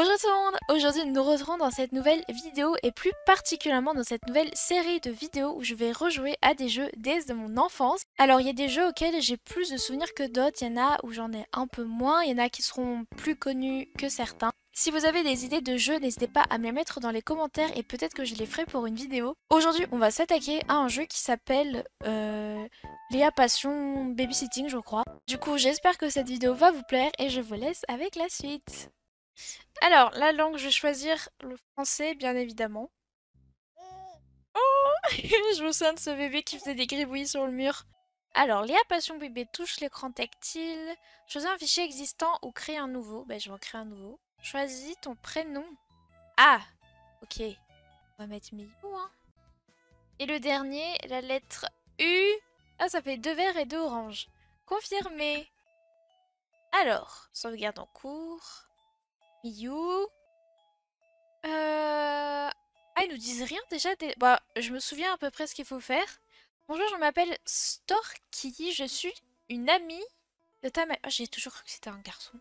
Bonjour tout le monde! Aujourd'hui nous nous retrouvons dans cette nouvelle vidéo et plus particulièrement dans cette nouvelle série de vidéos où je vais rejouer à des jeux de mon enfance. Alors il y a des jeux auxquels j'ai plus de souvenirs que d'autres, il y en a où j'en ai un peu moins, il y en a qui seront plus connus que certains. Si vous avez des idées de jeux, n'hésitez pas à me les mettre dans les commentaires et peut-être que je les ferai pour une vidéo. Aujourd'hui on va s'attaquer à un jeu qui s'appelle Léa Passion Babysitting je crois. Du coup j'espère que cette vidéo va vous plaire et je vous laisse avec la suite. Alors, la langue, je vais choisir le français, bien évidemment. Je me souviens de ce bébé qui faisait des gribouillis sur le mur. Alors, Léa Passion Bébé touche l'écran tactile. Choisis un fichier existant ou crée un nouveau. Ben, je vais en créer un nouveau. Choisis ton prénom. Ah, ok. On va mettre Miyu, hein. Et le dernier, la lettre U. Ah, ça fait 2 verts et 2 oranges. Confirmé. Alors, sauvegarde en cours. Miyu. Ah, ils nous disent rien déjà Bah, je me souviens à peu près ce qu'il faut faire. Bonjour, je m'appelle Storky, je suis une amie de ta mère. Ah, j'ai toujours cru que c'était un garçon.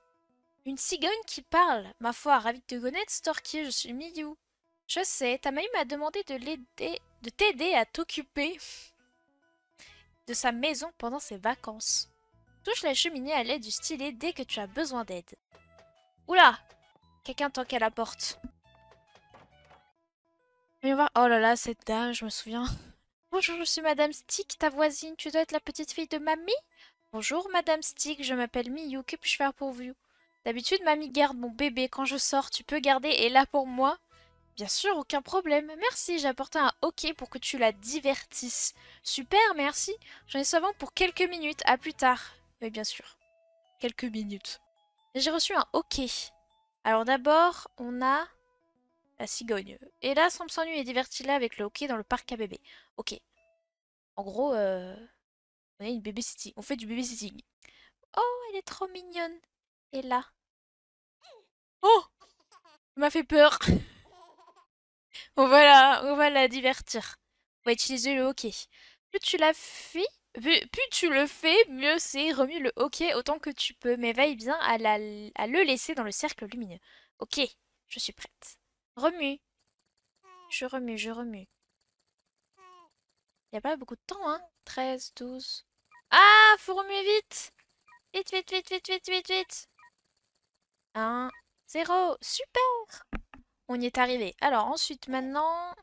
Une cigogne qui parle. Ma foi, ravie de te connaître, Storky, je suis Miyu. Je sais, ta mamie m'a demandé de t'aider à t'occuper de sa maison pendant ses vacances. Touche la cheminée à l'aide du stylet dès que tu as besoin d'aide. Oula! Quelqu'un toque à la porte. Viens voir. Oh là là, cette dame, je me souviens. Bonjour, je suis Madame Stick, ta voisine. Tu dois être la petite fille de Mamie? Bonjour, Madame Stick, je m'appelle Miyu. Que puis-je faire pour vous? D'habitude, Mamie garde mon bébé quand je sors. Tu peux garder et là pour moi? Bien sûr, aucun problème. Merci, j'ai apporté un hockey pour que tu la divertisses. Super, merci. J'en ai seulement pour quelques minutes. À plus tard. Oui, bien sûr. Quelques minutes. J'ai reçu un hockey. Alors d'abord, on a la cigogne. Et là, semble s'ennuyer et divertit-la avec le hockey dans le parc à bébé. Ok. En gros, on est une babysitting. On fait du babysitting. Oh, elle est trop mignonne. Et là. Oh, elle m'a fait peur. On va la divertir. On va utiliser le hockey. Plus tu la fais, plus tu le fais, mieux c'est. Remue le hockey autant que tu peux, mais veille bien à le laisser dans le cercle lumineux. Ok, je suis prête. Remue. Je remue, je remue. Il n'y a pas beaucoup de temps, hein. 13, 12. Ah, faut remuer vite. Vite, vite, vite, vite, vite, vite, vite. 1, 0. Super. On y est arrivé. Alors ensuite, maintenant,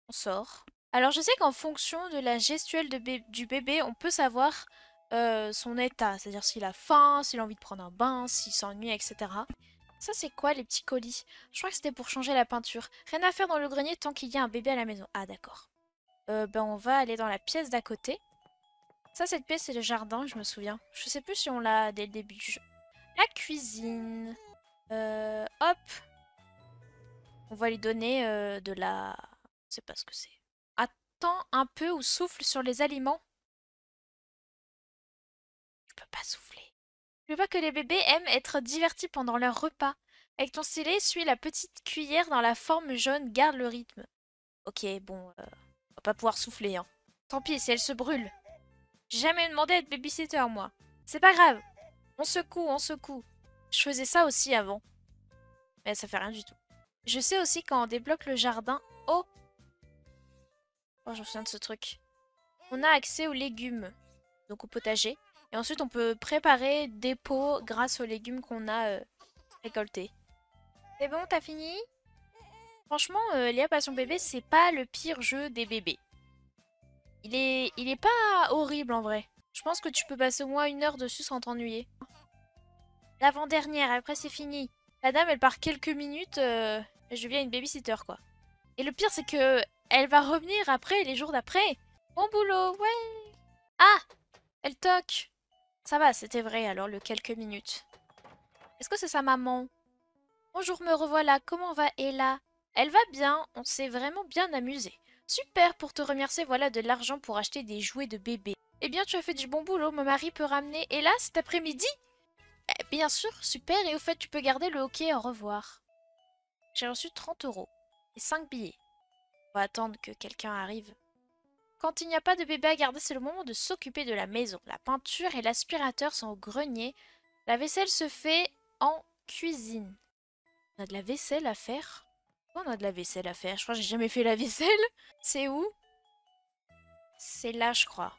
on sort. Alors je sais qu'en fonction de la gestuelle du bébé, on peut savoir son état. C'est-à-dire s'il a faim, s'il a envie de prendre un bain, s'il s'ennuie, etc. Ça c'est quoi les petits colis? Je crois que c'était pour changer la peinture. Rien à faire dans le grenier tant qu'il y a un bébé à la maison. Ah d'accord. Ben on va aller dans la pièce d'à côté. Ça, cette pièce, c'est le jardin, je me souviens. Je sais plus si on l'a dès le début du jeu. La cuisine. Hop. On va lui donner de la... Je sais pas ce que c'est. Attends un peu ou souffle sur les aliments. Je peux pas souffler. Je veux pas que les bébés aiment être divertis pendant leur repas. Avec ton stylet, suis la petite cuillère dans la forme jaune, garde le rythme. Ok, bon, on va pas pouvoir souffler, hein. Tant pis si elle se brûle. J'ai jamais demandé à être babysitter, moi. C'est pas grave. On secoue, on secoue. Je faisais ça aussi avant. Mais ça fait rien du tout. Je sais aussi quand on débloque le jardin. Oh! Oh, je me souviens de ce truc. On a accès aux légumes, donc au potager. Et ensuite, on peut préparer des pots grâce aux légumes qu'on a récoltés. C'est bon, t'as fini? Franchement, Léa Passion Bébé, c'est pas le pire jeu des bébés. Il est pas horrible en vrai. Je pense que tu peux passer au moins 1 heure dessus sans t'ennuyer. L'avant-dernière, après c'est fini. La dame, elle part quelques minutes, et je deviens une babysitter, quoi. Et le pire, c'est que elle va revenir après, les jours d'après. Bon boulot, ouais. Ah, elle toque. Ça va, c'était vrai alors, le quelques minutes. Est-ce que c'est sa maman? Bonjour, me revoilà. Comment va Ella? Elle va bien, on s'est vraiment bien amusé. Super, pour te remercier, voilà de l'argent pour acheter des jouets de bébé. Eh bien, tu as fait du bon boulot, mon mari peut ramener Ella cet après-midi? Bien sûr, super, et au fait, tu peux garder le hockey, au revoir. J'ai reçu 30 € et 5 billets. On va attendre que quelqu'un arrive. Quand il n'y a pas de bébé à garder, c'est le moment de s'occuper de la maison. La peinture et l'aspirateur sont au grenier. La vaisselle se fait en cuisine. On a de la vaisselle à faire. Pourquoi on a de la vaisselle à faire? Je crois que j'ai jamais fait la vaisselle. C'est où? C'est là, je crois.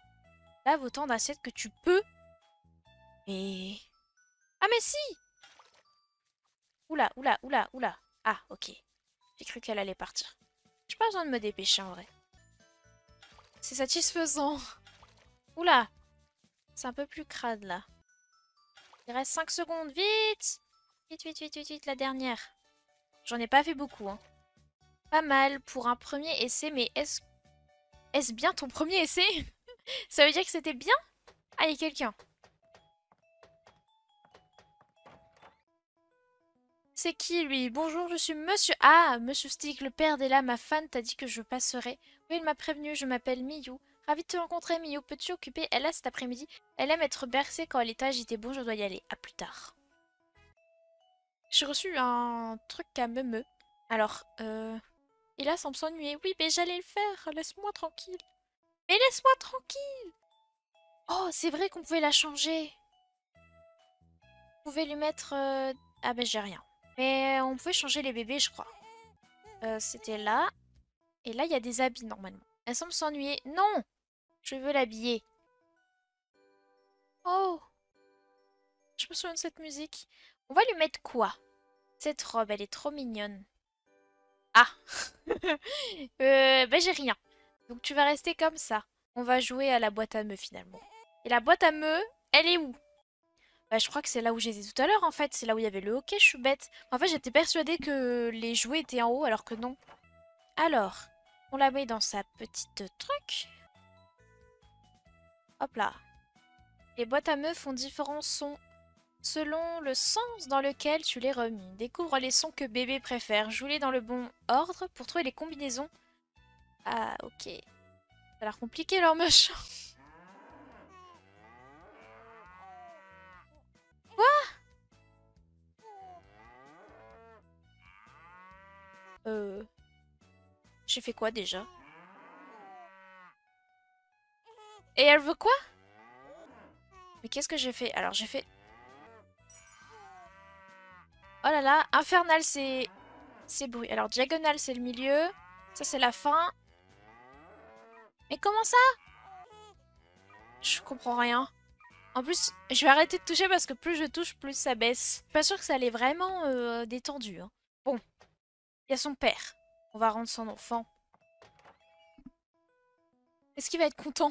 Lave autant d'assiettes que tu peux. Et... Ah mais si! Oula, oula, oula, oula. Ah, ok. J'ai cru qu'elle allait partir. J'ai pas besoin de me dépêcher en vrai. C'est satisfaisant. Oula! C'est un peu plus crade là. Il reste 5 secondes. Vite! Vite, vite, vite, vite, vite, la dernière. J'en ai pas fait beaucoup, hein. Pas mal pour un premier essai, mais est-ce bien ton premier essai? Ça veut dire que c'était bien? Ah, il y a quelqu'un. C'est qui lui? Bonjour, je suis Monsieur... Ah, Monsieur Stick, le père d'Ella, ma fan, t'a dit que je passerai. Oui, il m'a prévenu, je m'appelle Miyu. Ravi de te rencontrer, Miyu. Peux-tu occuper Ella cet après-midi? Elle aime être bercée quand elle est agitée. Bon, je dois y aller. À plus tard. J'ai reçu un truc à me. Alors, il a semble s'ennuyer. Oui, mais j'allais le faire. Laisse-moi tranquille. Mais laisse-moi tranquille. Oh, c'est vrai qu'on pouvait la changer. On pouvait lui mettre... Ah ben, j'ai rien. Mais on pouvait changer les bébés, je crois. C'était là. Et là, il y a des habits, normalement. Elle semble s'ennuyer. Non! Je veux l'habiller. Oh! Je me souviens de cette musique. On va lui mettre quoi? Cette robe, elle est trop mignonne. Ah! Ben j'ai rien. Donc tu vas rester comme ça. On va jouer à la boîte à meux, finalement. Et la boîte à meux, elle est où? Bah, je crois que c'est là où j'étais tout à l'heure, en fait. C'est là où il y avait le hockey, je suis bête. En fait, j'étais persuadée que les jouets étaient en haut, alors que non. Alors, on la met dans sa petite truc. Hop là. Les boîtes à meux font différents sons selon le sens dans lequel tu les remis. Découvre les sons que bébé préfère. Joue-les dans le bon ordre pour trouver les combinaisons. Ah, ok. Ça a l'air compliqué leur machin. Euh... J'ai fait quoi déjà? Et elle veut quoi? Mais qu'est-ce que j'ai fait? Alors j'ai fait... Oh là là, infernal c'est... C'est bruit. Alors diagonale c'est le milieu. Ça c'est la fin. Mais comment ça? Je comprends rien. En plus, je vais arrêter de toucher parce que plus je touche, plus ça baisse. Je suis pas sûre que ça allait vraiment détendu, hein. Bon, il y a son père. On va rendre son enfant. Est-ce qu'il va être content?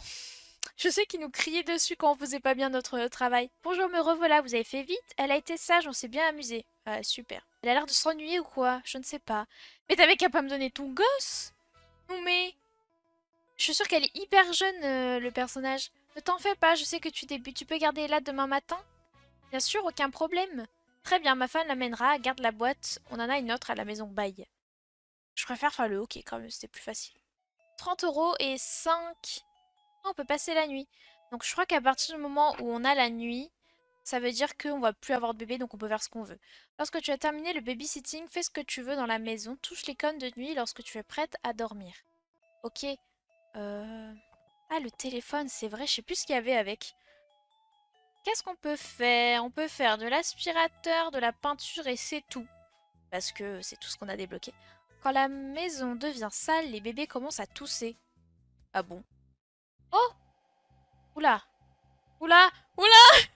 Je sais qu'il nous criait dessus quand on faisait pas bien notre travail. Bonjour, me revoilà, vous avez fait vite? Elle a été sage, on s'est bien amusé. Ah, super. Elle a l'air de s'ennuyer ou quoi? Je ne sais pas. Mais t'avais qu'à pas me donner ton gosse? Non mais... Je suis sûre qu'elle est hyper jeune, le personnage. Ne t'en fais pas, je sais que tu débutes. Tu peux garder là demain matin? Bien sûr, aucun problème. Très bien, ma femme l'amènera, garde la boîte. On en a une autre à la maison bail. Je préfère faire le hockey quand même, c'était plus facile. 30 € et 5... On peut passer la nuit. Donc je crois qu'à partir du moment où on a la nuit, ça veut dire qu'on va plus avoir de bébé, donc on peut faire ce qu'on veut. Lorsque tu as terminé le babysitting, fais ce que tu veux dans la maison. Touche l'icône de nuit lorsque tu es prête à dormir. Ok. Ah, le téléphone, c'est vrai, je sais plus ce qu'il y avait avec. Qu'est-ce qu'on peut faire? On peut faire de l'aspirateur, de la peinture et c'est tout. Parce que c'est tout ce qu'on a débloqué. Quand la maison devient sale, les bébés commencent à tousser. Ah bon? Oh! Oula! Oula! Oula!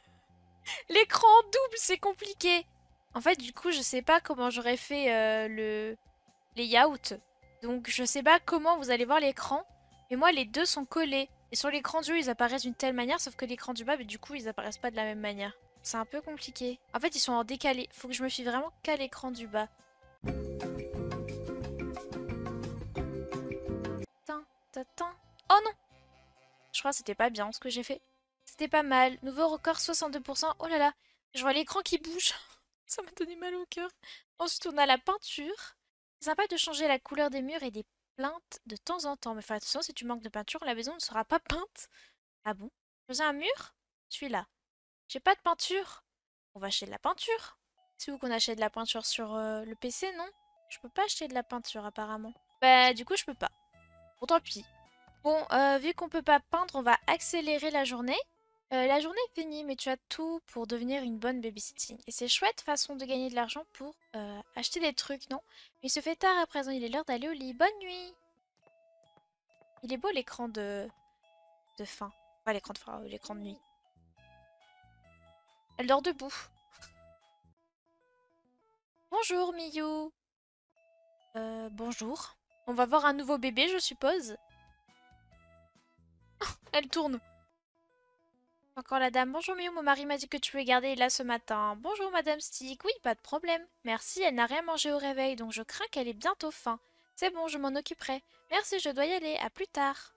L'écran double, c'est compliqué. En fait, du coup, je sais pas comment j'aurais fait le layout. Donc, je sais pas comment vous allez voir l'écran. Mais moi, les deux sont collés. Et sur l'écran du haut, ils apparaissent d'une telle manière, sauf que l'écran du bas, mais du coup, ils apparaissent pas de la même manière. C'est un peu compliqué. En fait, ils sont en décalé. Faut que je me fie vraiment qu'à l'écran du bas. Tin, tin, tin. Oh non! Je crois que c'était pas bien ce que j'ai fait. C'était pas mal. Nouveau record 62%. Oh là là, je vois l'écran qui bouge. Ça m'a donné mal au cœur. Ensuite, on a la peinture. C'est sympa de changer la couleur des murs et des plaintes de temps en temps. Mais fais attention, si tu manques de peinture, la maison ne sera pas peinte. Ah bon? Je faisais un mur? Celui-là. J'ai pas de peinture. On va acheter de la peinture. C'est où qu'on achète de la peinture sur le PC, non? Je peux pas acheter de la peinture apparemment. Bah du coup je peux pas. Bon tant pis. Bon, vu qu'on peut pas peindre, on va accélérer la journée. La journée est finie, mais tu as tout pour devenir une bonne babysitting. Et c'est chouette façon de gagner de l'argent pour acheter des trucs, non? Mais il se fait tard à présent, il est l'heure d'aller au lit. Bonne nuit! Il est beau l'écran de fin. Pas l'écran de fin, l'écran de nuit. Elle dort debout. Bonjour Miyu. Bonjour. On va voir un nouveau bébé, je suppose. Elle tourne. Encore la dame. Bonjour Miyu, mon mari m'a dit que tu pouvais garder là ce matin. Bonjour Madame Stick. Oui, pas de problème. Merci, elle n'a rien mangé au réveil, donc je crains qu'elle ait bientôt faim. C'est bon, je m'en occuperai. Merci, je dois y aller. À plus tard.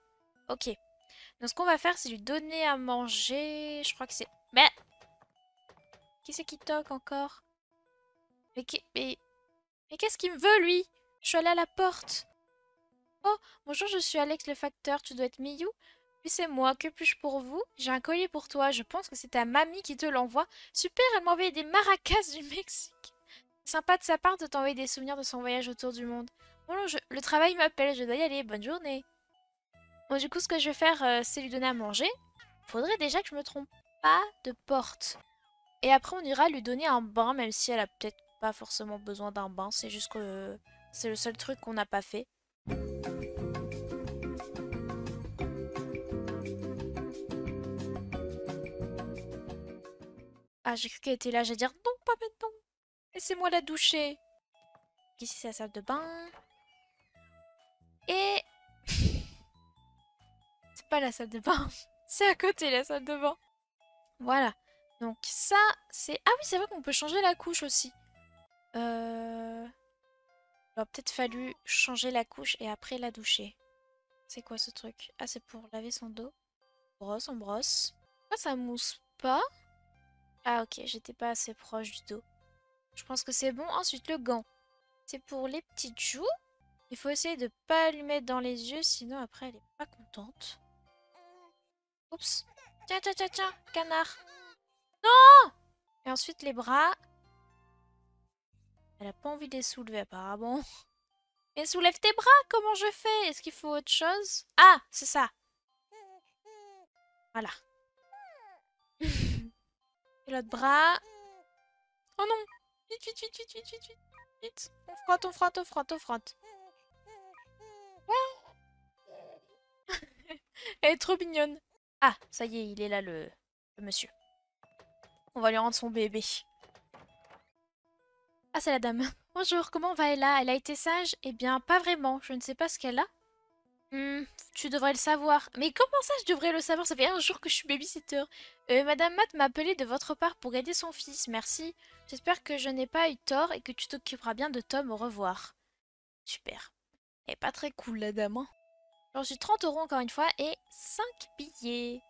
Ok. Donc ce qu'on va faire, c'est lui donner à manger. Je crois que c'est... Mais... Qui c'est qui toque encore? Mais, mais qu'est-ce qu'il me veut, lui? Je suis allée à la porte. Oh, bonjour, je suis Alex le facteur. Tu dois être Miyu? Oui, c'est moi. Que puis-je pour vous? J'ai un collier pour toi. Je pense que c'est ta mamie qui te l'envoie. Super, elle m'a envoyé des maracas du Mexique. Sympa de sa part de t'envoyer des souvenirs de son voyage autour du monde. Bon, le travail m'appelle. Je dois y aller. Bonne journée. Bon, du coup, ce que je vais faire, c'est lui donner à manger. Faudrait déjà que je me trompe pas de porte. Et après, on ira lui donner un bain, même si elle a peut-être pas forcément besoin d'un bain. C'est juste que c'est le seul truc qu'on n'a pas fait. Ah, j'ai cru qu'elle était là. J'ai dire non, pas maintenant. Laissez-moi la doucher. Ici, c'est la salle de bain. Et... c'est pas la salle de bain. C'est à côté, la salle de bain. Voilà. Donc ça, c'est... Ah oui, c'est vrai qu'on peut changer la couche aussi. Il aurait peut-être fallu changer la couche et après la doucher. C'est quoi ce truc? Ah, c'est pour laver son dos. Brosse, on brosse. Ah, ça mousse pas. Ah, ok, j'étais pas assez proche du dos. Je pense que c'est bon. Ensuite, le gant. C'est pour les petites joues. Il faut essayer de pas lui mettre dans les yeux, sinon après elle est pas contente. Oups. Tiens, tiens, tiens, tiens, canard. Et ensuite les bras. Elle a pas envie de les soulever apparemment. Et soulève tes bras, comment je fais? Est-ce qu'il faut autre chose? Ah, c'est ça. Voilà. Et l'autre bras. Oh non. Vite, vite, vite, vite, vite, vite, vite. Vite. On frotte, on frotte, on frotte, on frotte. Elle est trop mignonne. Ah, ça y est, il est là le monsieur. On va lui rendre son bébé. Ah, c'est la dame. Bonjour, comment va Ella? Elle a été sage? Eh bien, pas vraiment. Je ne sais pas ce qu'elle a. Tu devrais le savoir. Mais comment ça, je devrais le savoir? Ça fait un jour que je suis babysitter. Madame Matt m'a appelé de votre part pour aider son fils. Merci. J'espère que je n'ai pas eu tort et que tu t'occuperas bien de Tom. Au revoir. Super. Elle est pas très cool, la dame, hein. J'ai reçu 30 € encore une fois et 5 billets.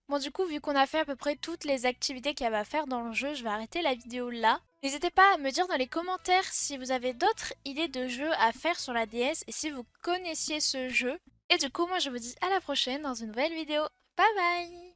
Bon, du coup, vu qu'on a fait à peu près toutes les activités qu'il y avait à faire dans le jeu, je vais arrêter la vidéo là. N'hésitez pas à me dire dans les commentaires si vous avez d'autres idées de jeux à faire sur la DS et si vous connaissiez ce jeu. Et du coup, moi je vous dis à la prochaine dans une nouvelle vidéo. Bye bye!